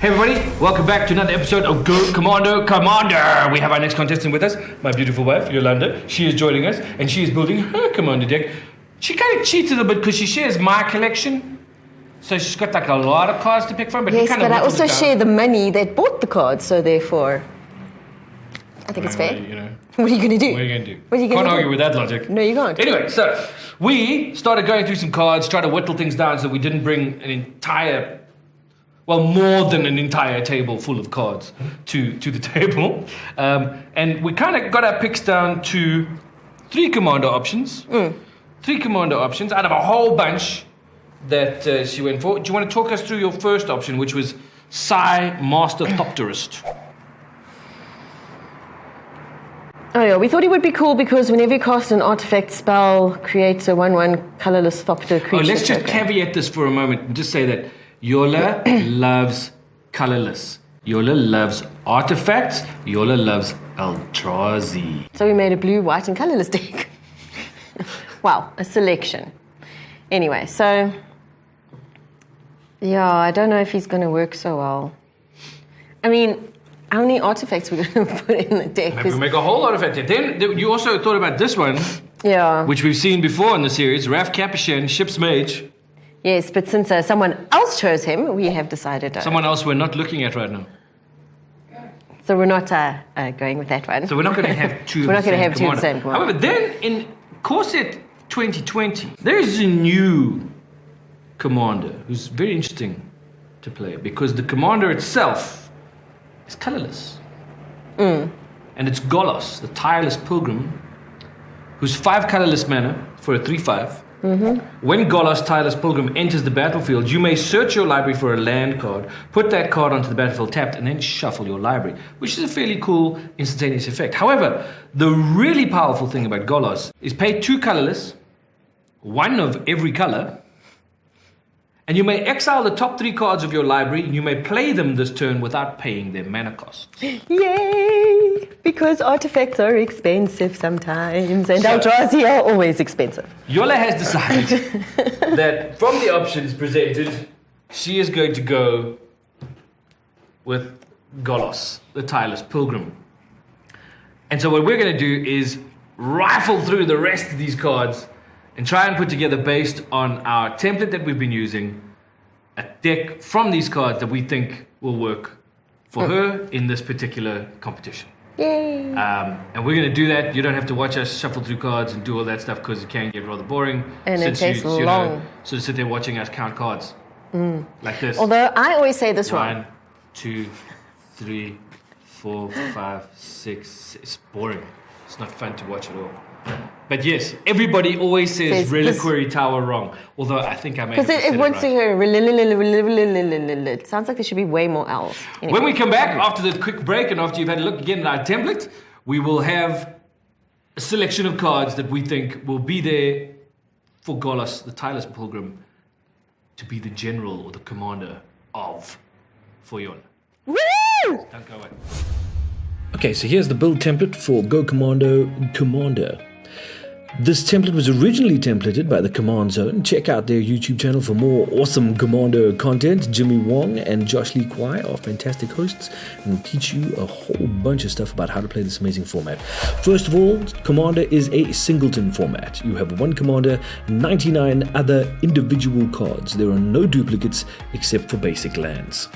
Hey everybody, welcome back to another episode of Go Commando Commander. We have our next contestant with us, my beautiful wife, Yolanda. She is joining us, and she is building her Commando deck. She kind of cheats a little bit because she shares my collection. So she's got like a lot of cards to pick from. But yes, but I also share the money that bought the cards, so therefore, I think it's fair. You know, what are you going to do? What are you going to do? What are you going to do? Can't argue with that logic. No, you can't. Anyway, so we started going through some cards, trying to whittle things down so we didn't bring an entire... well, more than an entire table full of cards to the table. And we kind of got our picks down to 3 Commando options. 3 Commando options out of a whole bunch that she went for. Do you want to talk us through your first option, which was Psy Master Thopterist? Oh yeah, we thought it would be cool because whenever you cast an artifact spell, creates a 1/1 colourless Thopter creature. Oh, let's just caveat this for a moment and just say that Yola loves colourless. Yola loves artifacts. Yola loves Eldrazi. So we made a blue, white, and colourless deck. Wow, a selection. Anyway, so yeah, I don't know if he's going to work so well. I mean, how many artifacts we're going to put in the deck? Maybe we make a whole artifact deck. Then you also thought about this one, yeah, which we've seen before in the series, Raf Capuchin, Ship's Mage. Yes, but since someone else chose him, we have decided... someone else we're not looking at right now. So we're not going with that one. So we're not going to have two We're not going to have Commander. two of the same Commander. However, then in Corset 2020, there is a new Commander who's very interesting to play because the Commander itself is colourless. And it's Golos, the tireless pilgrim, who's 5 colourless mana for a 3/5. When Golos, Tireless Pilgrim, enters the battlefield, you may search your library for a land card, put that card onto the battlefield tapped, and then shuffle your library, which is a fairly cool instantaneous effect. However, the really powerful thing about Golos is pay 2 colorless, 1 of every color, and you may exile the top 3 cards of your library, and you may play them this turn without paying their mana costs. Yay! Because artifacts are expensive sometimes, and Eldrazi are always expensive. Yola has decided that from the options presented, she is going to go with Golos, the Tireless Pilgrim. And so what we're going to do is rifle through the rest of these cards and try and put together, based on our template that we've been using, a deck from these cards that we think will work for her in this particular competition. Yay! And we're going to do that. You don't have to watch us shuffle through cards and do all that stuff because it can get rather boring. And it takes long. So to sit there watching us count cards like this. Although I always say this wrong. 1, 2, 3, 4, 5, 6. It's boring. It's not fun to watch at all. But yes, everybody always says Reliquary Tower wrong. Although I think I may have because it wants to hear. It sounds like there should be way more L's. Anyway. When we come back after the quick break and after you've had a look again at our template, we will have a selection of cards that we think will be there for Golos, the Tireless Pilgrim, to be the general or the commander of for Yon. Woo! Don't go away. Okay, so here's the build template for Go Commando Commander. This template was originally templated by the Command Zone. Check out their YouTube channel for more awesome Commando content. Jimmy Wong and Josh Lee Kwai are fantastic hosts and will teach you a whole bunch of stuff about how to play this amazing format. First of all, Commander is a singleton format. You have 1 Commander and 99 other individual cards. There are no duplicates except for basic lands.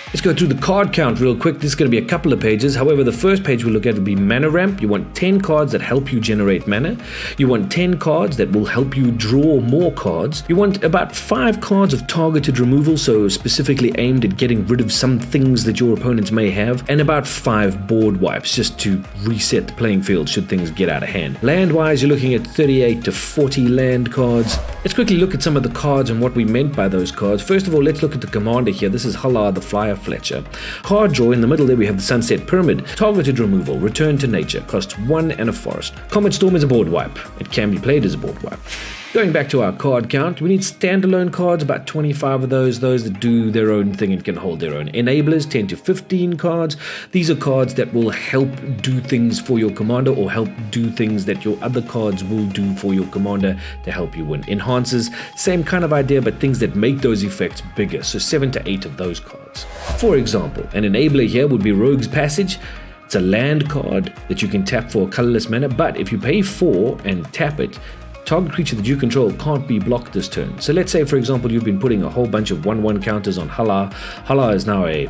Let's go through the card count real quick. This is going to be a couple of pages. However, the first page we'll look at will be Mana Ramp. You want 10 cards that help you generate mana. You want 10 cards that will help you draw more cards. You want about 5 cards of targeted removal, so specifically aimed at getting rid of some things that your opponents may have. And about 5 board wipes, just to reset the playing field should things get out of hand. Land-wise, you're looking at 38 to 40 land cards. Let's quickly look at some of the cards and what we meant by those cards. First of all, let's look at the commander here. This is Hala, the Flyer Fletcher. Card draw, in the middle there we have the Sunset Pyramid. Targeted removal, return to nature, costs 1 and a forest. Comet Storm is a board wipe. It can be played as a board wipe. Going back to our card count, we need standalone cards, about 25 of those that do their own thing and can hold their own. Enablers, 10 to 15 cards. These are cards that will help do things for your commander or help do things that your other cards will do for your commander to help you win. Enhancers, same kind of idea, but things that make those effects bigger. So 7 to 8 of those cards. For example, an enabler here would be Rogue's Passage. It's a land card that you can tap for a colorless mana, but if you pay 4 and tap it, target creature that you control can't be blocked this turn. So let's say, for example, you've been putting a whole bunch of 1/1 counters on Hala. Hala is now a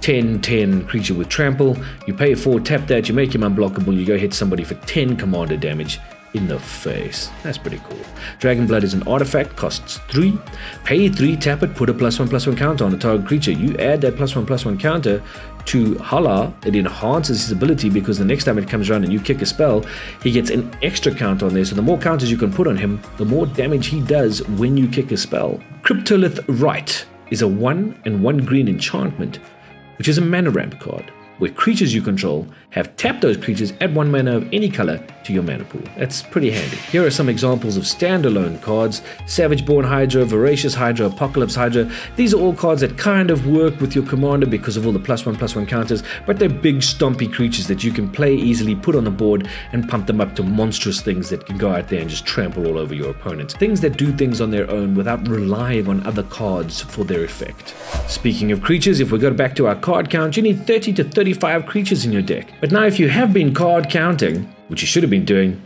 10/10 creature with trample. You pay 4, tap that, you make him unblockable, you go hit somebody for 10 commander damage in the face. That's pretty cool. Dragon Blood is an artifact, costs 3. Pay 3, tap it, put a +1/+1 counter on a target creature. You add that +1/+1 counter to Hala. It enhances his ability because the next time it comes around and you kick a spell, he gets an extra counter on there. So the more counters you can put on him, the more damage he does when you kick a spell. Cryptolith Rite is a 1 and 1 green enchantment, which is a mana ramp card, where creatures you control have tapped those creatures, add 1 mana of any color to your mana pool. That's pretty handy. Here are some examples of standalone cards. Savageborn Hydra, Voracious Hydra, Apocalypse Hydra. These are all cards that kind of work with your commander because of all the +1/+1 counters, but they're big stompy creatures that you can play easily, put on the board, and pump them up to monstrous things that can go out there and just trample all over your opponents. Things that do things on their own without relying on other cards for their effect. Speaking of creatures, if we go back to our card count, you need 30 to 35 creatures in your deck. But now if you have been card counting, which you should have been doing,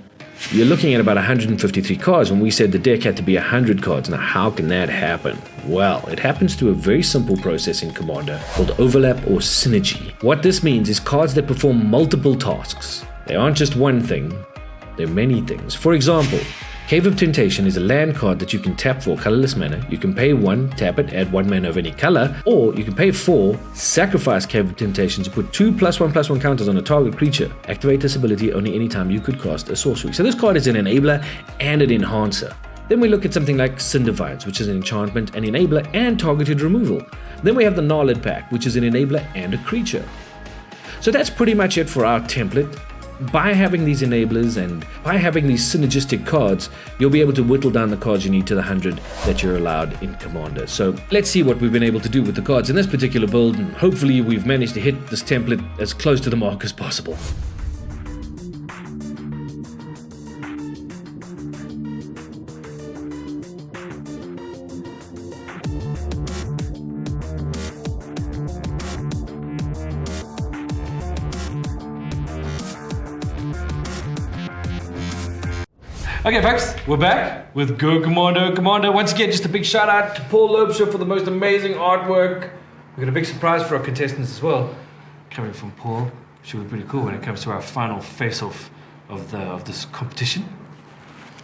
you're looking at about 153 cards when we said the deck had to be 100 cards. Now how can that happen? Well, it happens through a very simple process in Commander called overlap or synergy. What this means is cards that perform multiple tasks. They aren't just one thing, they're many things. For example, Cave of Temptation is a land card that you can tap for colorless mana. You can pay 1, tap it, add 1 mana of any color, or you can pay 4, sacrifice Cave of Temptation to put 2 +1/+1 counters on a target creature. Activate this ability only anytime you could cast a sorcery. So this card is an enabler and an enhancer. Then we look at something like Cindervines, which is an enchantment, an enabler, and targeted removal. Then we have the Gnarled Pact, which is an enabler and a creature. So that's pretty much it for our template. By having these enablers and by having these synergistic cards, you'll be able to whittle down the cards you need to the 100 that you're allowed in Commander. So let's see what we've been able to do with the cards in this particular build, and hopefully we've managed to hit this template as close to the mark as possible. Okay folks, we're back with Go Commando. Commando, once again, just a big shout out to Paul Loebscher for the most amazing artwork. We've got a big surprise for our contestants as well, coming from Paul. Should be pretty cool when it comes to our final face-off of this competition.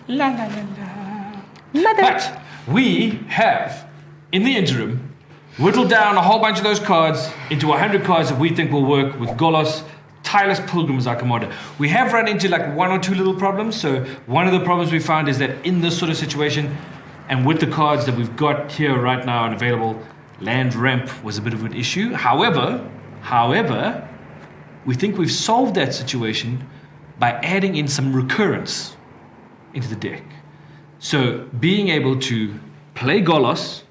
La la la la. Mother. But we have, in the interim, whittled down a whole bunch of those cards into 100 cards that we think will work with Golos. Tireless Pilgrim as our commander. We have run into like 1 or 2 little problems. So one of the problems we found is that in this sort of situation, and with the cards that we've got here right now and available, land ramp was a bit of an issue. However, we think we've solved that situation by adding in some recurrence into the deck. So being able to play Golos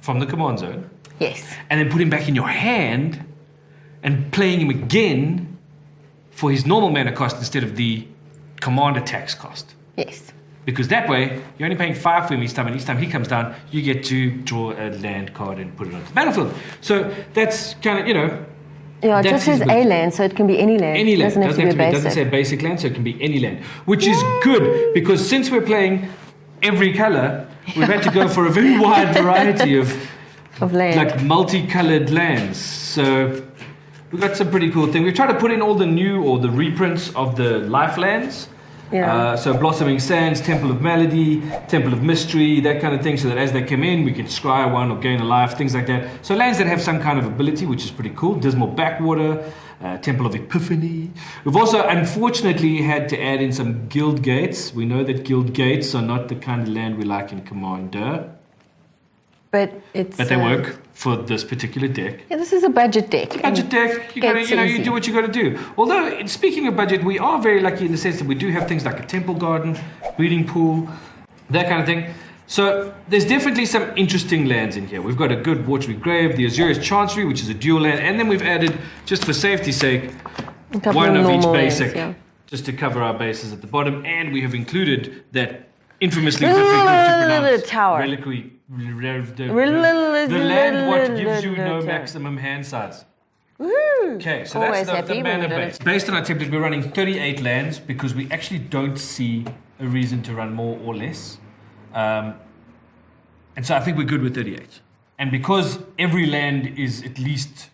from the command zone, Yes. and then put him back in your hand and playing him again for his normal mana cost instead of the commander tax cost. Yes. Because that way, you're only paying 5 for him each time, and each time he comes down, you get to draw a land card and put it onto the battlefield. So that's kind of, Yeah, it just says a land, so it can be any land. any land. Doesn't have to be It doesn't say basic land, so it can be any land. Which is good, because since we're playing every color, we've had to go for a very wide variety of land. like multicolored lands. So we've got some pretty cool things. We've tried to put in all the new or the reprints of the life lands. Yeah. So Blossoming Sands, Temple of Melody, Temple of Mystery, that kind of thing, so that as they come in, we can scry one or gain a life, things like that. So lands that have some kind of ability, which is pretty cool. Dismal Backwater, Temple of Epiphany. We've also, unfortunately, had to add in some Guild Gates. We know that Guild Gates are not the kind of land we like in Commander. But they work for this particular deck. Yeah, this is a budget deck. Budget deck, you do what you got to do. Although, speaking of budget, we are very lucky in the sense that we do have things like a temple garden, breeding pool, that kind of thing. So there's definitely some interesting lands in here. We've got a good Watery Grave, the Azorius Chancery, which is a dual land, and then we've added, just for safety's sake, one of each basic, just to cover our bases at the bottom, and we have included that infamously difficult to pronounce tower. reliquary, the land what gives you no maximum hand size. Okay, so Always that's the mana base. Based on our template, we're running 38 lands because we actually don't see a reason to run more or less. And so I think we're good with 38. And because every land is at least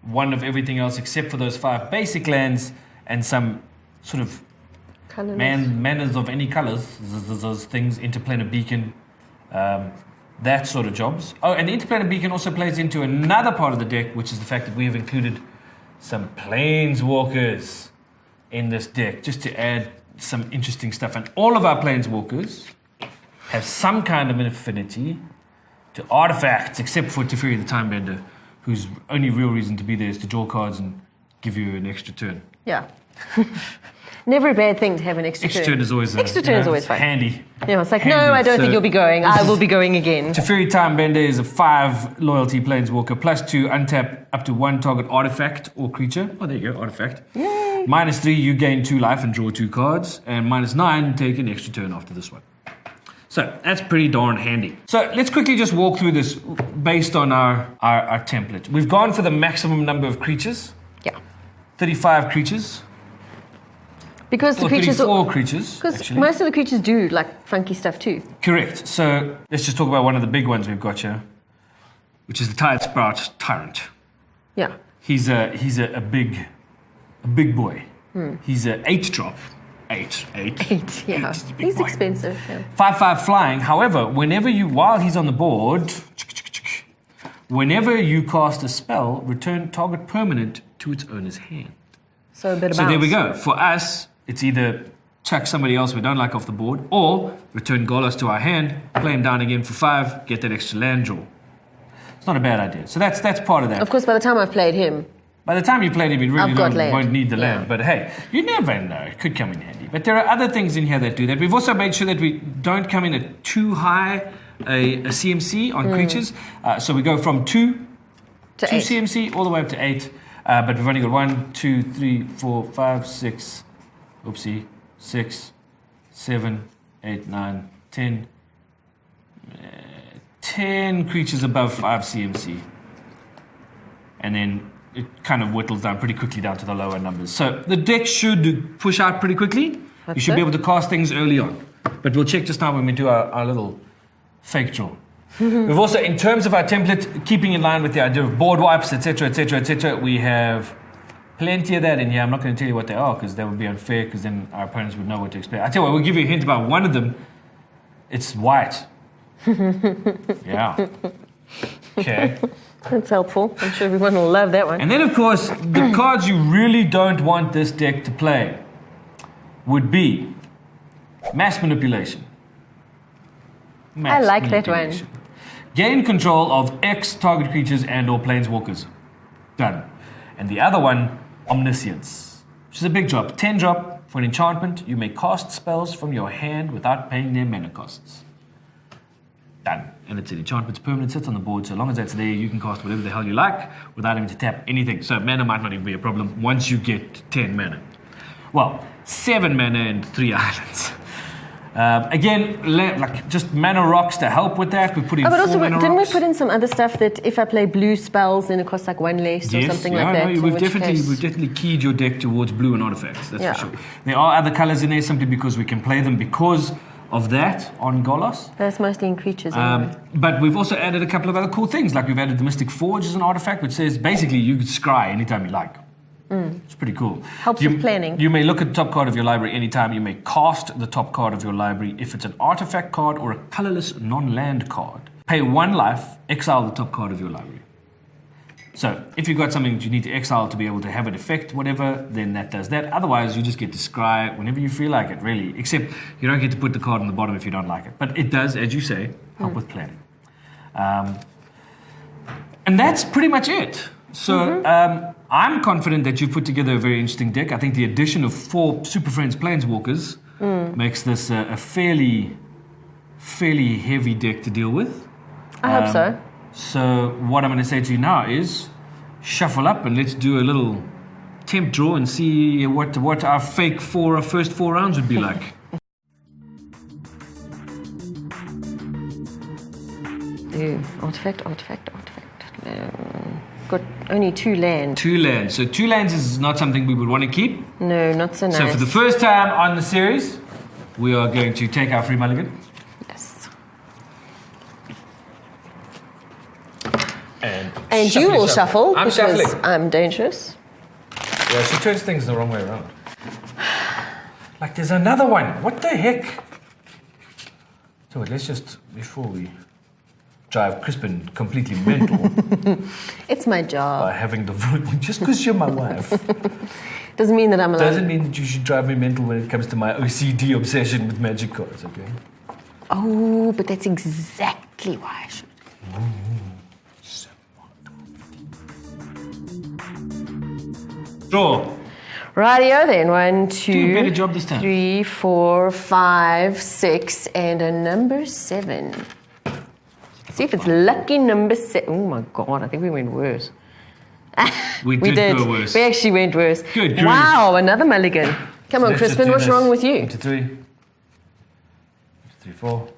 one of everything else except for those 5 basic lands and some sort of manners of any colors, those things, Interplanar Beacon, that sort of jobs. Oh, and the Interplanar Beacon also plays into another part of the deck, which is the fact that we have included some Planeswalkers in this deck, just to add some interesting stuff. And all of our Planeswalkers have some kind of an affinity to artifacts, except for Teferi the Timebender, whose only real reason to be there is to draw cards and give you an extra turn. Yeah. Never a bad thing to have an extra turn. Extra turn is always fun. Handy. Yeah, it's like, handy. no, I don't think you'll be going. I will be going again. Teferi Timebender is a 5 loyalty Planeswalker, +2, untap up to 1 target artifact or creature. Oh, there you go, artifact. Yay. -3, you gain 2 life and draw 2 cards. And -9, take an extra turn after this one. So that's pretty darn handy. So let's quickly just walk through this based on our template. We've gone for the maximum number of creatures. Yeah. 35 creatures. Because the creatures 34 creatures. Because actually. most of the creatures do like funky stuff too. Correct. So let's just talk about one of the big ones we've got here, which is the Tide Sprout Tyrant. Yeah. He's a big boy. He's a 8-drop. 8, yeah. He's expensive. Yeah. 5/5 flying. However, while he's on the board, whenever you cast a spell, return target permanent to its owner's hand. So a bit of So bounce. there we go. For us, it's either chuck somebody else we don't like off the board, or return Golos to our hand, play him down again for 5, get that extra land draw. It's not a bad idea. So that's part of that. Of course, by the time I've played him, By the time you played him, you really won't need the land. Yeah. But hey, you never know. It could come in handy. But there are other things in here that do that. We've also made sure that we don't come in at too high a CMC on creatures. So we go from 2 to 8. CMC all the way up to 8. But we've only got 1, 2, 3, 4, 5, 6, 6, 7, 8, 9, 10. 10 creatures above 5 CMC. And then it kind of whittles down pretty quickly down to the lower numbers. So the deck should push out pretty quickly. You should be able to cast things early on. But we'll check just now when we do our little fake draw. We've also, in terms of our template, keeping in line with the idea of board wipes, etc., etc., etc., we have plenty of that in here. I'm not going to tell you what they are because that would be unfair because then our opponents would know what to expect. I tell you what, we'll give you a hint about one of them. It's white. Yeah. Okay. That's helpful. I'm sure everyone will love that one. And then, of course, the cards you really don't want this deck to play would be Mass Manipulation. I like that one. Gain control of X target creatures and or planeswalkers. Done. And the other one, Omniscience, which is a big drop. 10 drop. For an enchantment, you may cast spells from your hand without paying their mana costs. Done. And it's an enchantment's permanent, sits on the board. So long as that's there, you can cast whatever the hell you like without having to tap anything. So mana might not even be a problem once you get 10 mana. Well, 7 mana and 3 islands. Again, like just mana rocks to help with that. We're putting 4 but also, mana didn't rocks. we put in some other stuff that if I play blue spells, then it costs like 1 less or something like that? No, we've definitely keyed your deck towards blue and artifacts. That's for sure. There are other colors in there simply because we can play them because of that on Golos. That's mostly in creatures. Anyway. But we've also added a couple of other cool things. Like we've added the Mystic Forge as an artifact, which says basically you can scry anytime you like. It's pretty cool. Helps with planning. You may look at the top card of your library anytime. You may cast the top card of your library if it's an artifact card or a colorless non-land card. Pay 1 life, exile the top card of your library. So if you've got something that you need to exile to be able to have an effect, whatever, then that does that. Otherwise, you just get to scry whenever you feel like it, really. Except you don't get to put the card on the bottom if you don't like it. But it does, as you say, help with planning. And that's pretty much it. So I'm confident that you've put together a very interesting deck. I think the addition of 4 Super Friends Planeswalkers makes this a fairly fairly heavy deck to deal with. I hope so. So what I'm going to say to you now is shuffle up and let's do a little temp draw and see what our first four rounds would be like. Ooh, artifact. Got only 2 land. 2 lands. So 2 lands is not something we would want to keep. No, not so nice. So for the first time on the series, we are going to take our free mulligan. Yes. And you will shuffle I'm because shuffling. I'm dangerous. Yeah, she turns things the wrong way around. Like there's another one. What the heck? So let's just, before we drive Crispiwan completely mental It's my job. by having the vote, just because you're my wife, Doesn't mean that I'm allowed. doesn't mean that you should drive me mental when it comes to my OCD obsession with magic cards, okay? Oh, but that's exactly why I should. Draw. Rightio then. 1, 2, Do a better job this time. 3, 4, 5, 6, and a number 7. See if it's lucky number 7. Oh my God, I think we went worse. We did go worse. We actually went worse. Good grief. Wow, another mulligan. Come on, Let's just Crispiwan, do what's this. wrong with you? 1, 2, 3. 1, 2, 3, 4.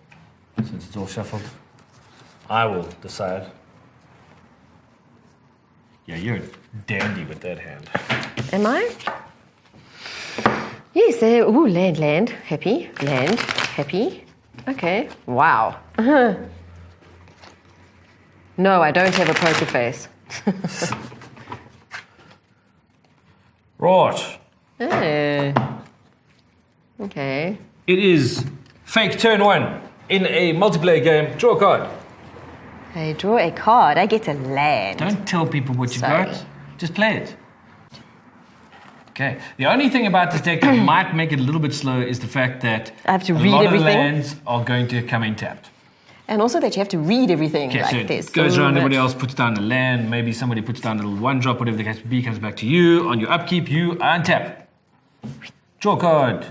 Since it's all shuffled, I will decide. Yeah, you're a dandy with that hand. Am I? Yes, there. Ooh, land. Happy. Land. Happy. Okay. Wow. No, I don't have a poker face. Right. Oh. Okay. It is fake turn 1 in a multiplayer game. Draw a card. I draw a card. I get a land. Don't tell people what you Sorry. got. Just play it. Okay. The only thing about this deck that might make it a little bit slow is the fact that I have to a read lot everything. of lands are going to come in tapped. And also that you have to read everything. Okay, like so this. it goes around, everybody else puts down a land, maybe somebody puts down a little 1-drop, whatever the case may be, comes back to you. On your upkeep, you untap. Draw a card.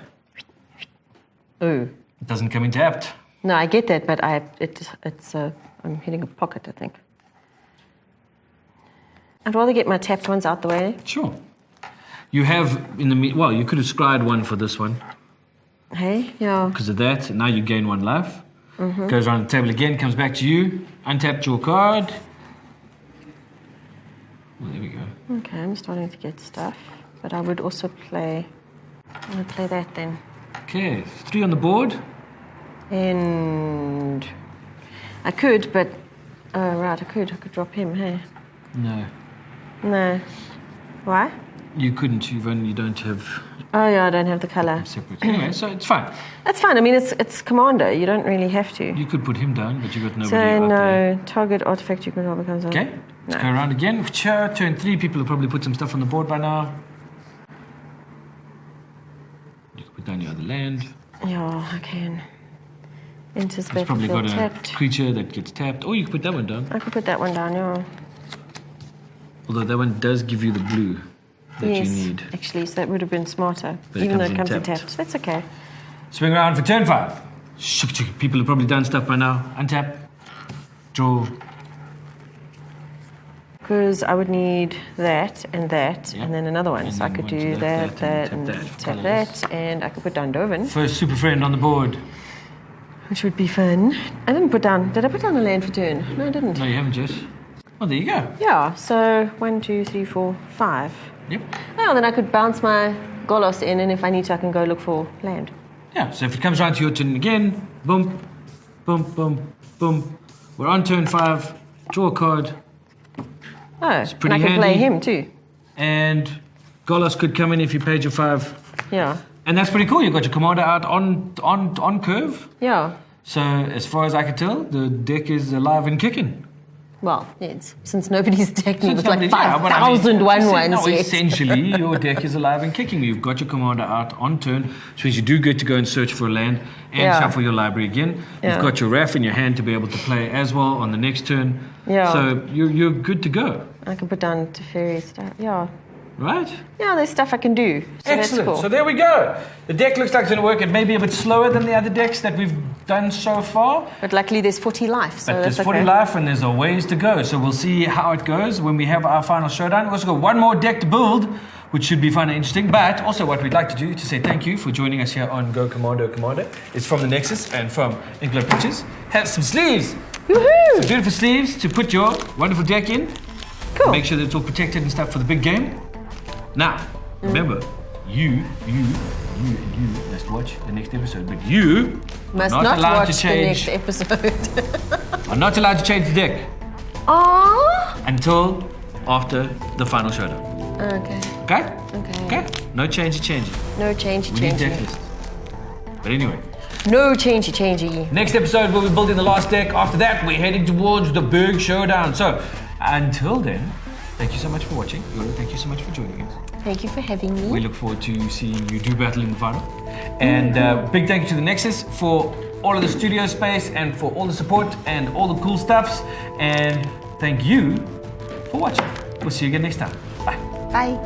Ooh. It doesn't come in tapped. No, I get that, but I'm hitting a pocket, I think. I'd rather get my tapped ones out the way. Sure. You have, you could have scryed 1 for this one. Hey, yeah. Because of that, now you gain 1 life. Goes around the table again, comes back to you. Untap your card. Well, there we go. Okay, I'm starting to get stuff. But I would also play... I'm going to play that then. Okay, 3 on the board. And... I could, but... Oh, right, I could drop him, hey? No, No. Why? you couldn't. You don't have Oh, yeah, I don't have the colour. separate. Anyway, so it's fine. That's fine. I mean, it's Commando. You don't really have to. You could put him down, but you got nobody So, out there. no. Target artifact you control becomes... Okay, let's go around again. Turn 3, people have probably put some stuff on the board by now. You can put down your other land. Yeah, I can. Enters It's probably battlefield got a tapped. creature that gets tapped. Oh, you can put that one down. I could put that one down, yeah. Although that one does give you the blue that Yes, you need. actually, so that would have been smarter. But it even though comes it in comes in tapped. tapped. That's okay. Swing around for turn 5. People have probably done stuff by now. Untap. Draw. Because I would need that, Yeah. and then another one. And So I then could one do to that, and and tap tap colourless. that, and I could put down Doven, First super friend on the board. which would be fun. I didn't put down... Did I put down a land for turn? No, I didn't. No, you haven't yet. Oh, there you go. Yeah, so 1, 2, 3, 4, 5. Yep. Oh, then I could bounce my Golos in, and if I need to, I can go look for land. Yeah, so if it comes around to your turn again, boom, boom, boom, boom. We're on turn 5. Draw a card. Oh, and pretty I can play handy. him too. And Golos could come in if you paid your 5. Yeah, And that's pretty cool. You've got your commander out on curve. yeah. So as far as I can tell, the deck is alive and kicking. Well, it's, since nobody's decked me with like Somebody- yeah, but I mean, 5,000 1 ones no, yet. essentially, your deck is alive and kicking. You've got your commander out on turn, which means you do get to go and search for a land and Yeah. shuffle your library again. Yeah. You've got your RAF in your hand to be able to play as well on the next turn. Yeah. So you're good to go. I can put down Teferi stuff. Yeah. right? Yeah, there's stuff I can do. So Excellent. That's cool. So there we go. The deck looks like it's going to work. It may be a bit slower than the other decks that we've done so far. But luckily there's 40 life, so But that's there's 40 okay. life and there's a ways to go. So we'll see how it goes when we have our final showdown. We've also got one more deck to build, which should be fun and interesting. But also what we'd like to do is to say thank you for joining us here on Go Commando Commando. It's from the Nexus and from Inkblood Pictures. Have some sleeves. Woohoo! Some beautiful sleeves to put your wonderful deck in. Cool. Make sure that it's all protected and stuff for the big game. Now, remember, you must watch the next episode, but you Must are not allowed watch to change. the next episode. Are not allowed to change the deck Aww. until after the final showdown. Okay. Okay? Okay. Okay? No changey. No change. We need deck lists. But anyway, No changey. next episode we'll be building the last deck. After that, we're heading towards the big showdown. So, until then, thank you so much for watching. Yolanda, thank you so much for joining us. Thank you for having We me. look forward to seeing you do battle in the final. And big thank you to the Nexus for all of the studio space and for all the support and all the cool stuffs. And thank you for watching. We'll see you again next time. Bye. Bye.